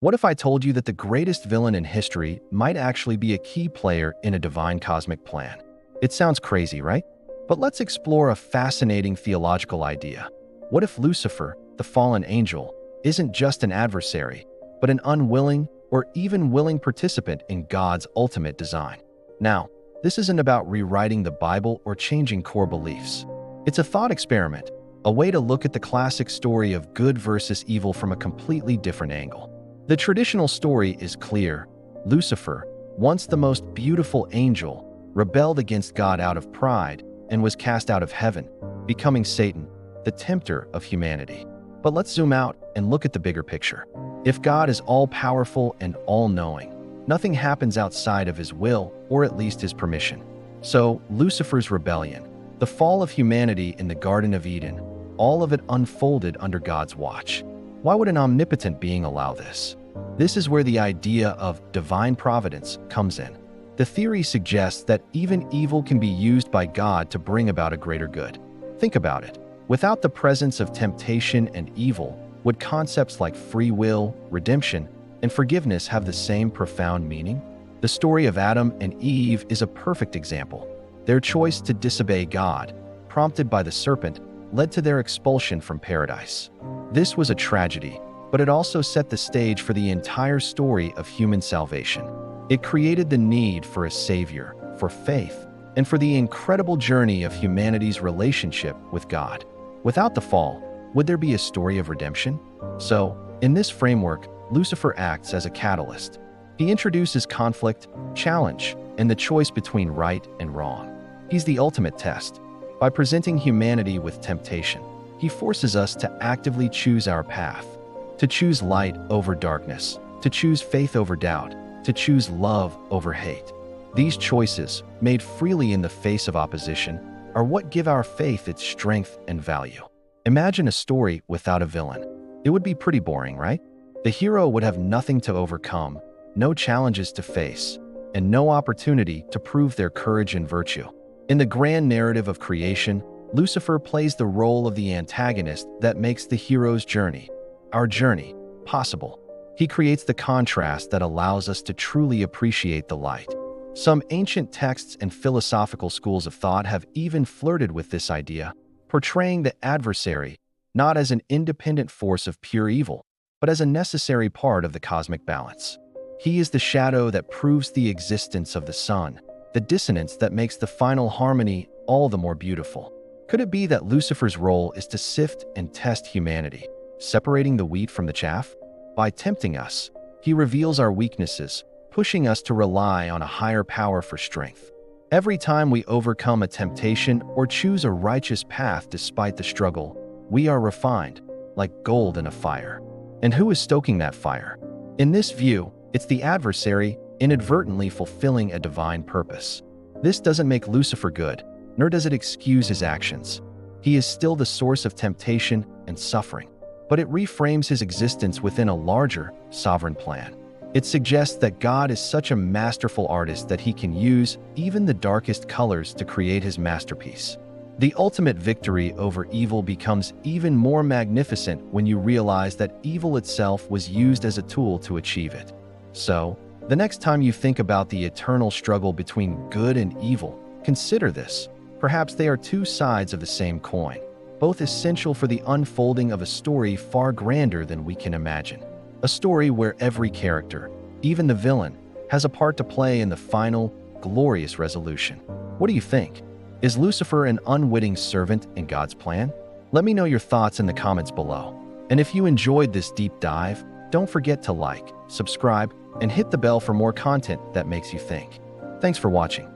What if I told you that the greatest villain in history might actually be a key player in a divine cosmic plan? It sounds crazy, right? But let's explore a fascinating theological idea. What if Lucifer, the fallen angel, isn't just an adversary, but an unwilling or even willing participant in God's ultimate design? Now, this isn't about rewriting the Bible or changing core beliefs. It's a thought experiment, a way to look at the classic story of good versus evil from a completely different angle. The traditional story is clear. Lucifer, once the most beautiful angel, rebelled against God out of pride and was cast out of heaven, becoming Satan, the tempter of humanity. But let's zoom out and look at the bigger picture. If God is all-powerful and all-knowing, nothing happens outside of his will, or at least his permission. So, Lucifer's rebellion, the fall of humanity in the Garden of Eden, all of it unfolded under God's watch. Why would an omnipotent being allow this? This is where the idea of divine providence comes in. The theory suggests that even evil can be used by God to bring about a greater good. Think about it. Without the presence of temptation and evil, would concepts like free will, redemption, and forgiveness have the same profound meaning? The story of Adam and Eve is a perfect example. Their choice to disobey God, prompted by the serpent, led to their expulsion from paradise. This was a tragedy, but it also set the stage for the entire story of human salvation. It created the need for a savior, for faith, and for the incredible journey of humanity's relationship with God. Without the fall, would there be a story of redemption? So, in this framework, Lucifer acts as a catalyst. He introduces conflict, challenge, and the choice between right and wrong. He's the ultimate test. By presenting humanity with temptation, he forces us to actively choose our path, to choose light over darkness, to choose faith over doubt, to choose love over hate. These choices, made freely in the face of opposition, are what give our faith its strength and value. Imagine a story without a villain. It would be pretty boring, right? The hero would have nothing to overcome, no challenges to face, and no opportunity to prove their courage and virtue. In the grand narrative of creation, Lucifer plays the role of the antagonist that makes the hero's journey, our journey, possible. He creates the contrast that allows us to truly appreciate the light. Some ancient texts and philosophical schools of thought have even flirted with this idea, portraying the adversary not as an independent force of pure evil, but as a necessary part of the cosmic balance. He is the shadow that proves the existence of the sun, the dissonance that makes the final harmony all the more beautiful. Could it be that Lucifer's role is to sift and test humanity, separating the wheat from the chaff? By tempting us, he reveals our weaknesses, pushing us to rely on a higher power for strength. Every time we overcome a temptation or choose a righteous path despite the struggle, we are refined, like gold in a fire. And who is stoking that fire? In this view, it's the adversary inadvertently fulfilling a divine purpose. This doesn't make Lucifer good, nor does it excuse his actions. He is still the source of temptation and suffering, but it reframes his existence within a larger, sovereign plan. It suggests that God is such a masterful artist that he can use even the darkest colors to create his masterpiece. The ultimate victory over evil becomes even more magnificent when you realize that evil itself was used as a tool to achieve it. So, the next time you think about the eternal struggle between good and evil, consider this. Perhaps they are two sides of the same coin, both essential for the unfolding of a story far grander than we can imagine. A story where every character, even the villain, has a part to play in the final, glorious resolution. What do you think? Is Lucifer an unwitting servant in God's plan? Let me know your thoughts in the comments below. And if you enjoyed this deep dive, don't forget to like, subscribe, and hit the bell for more content that makes you think. Thanks for watching.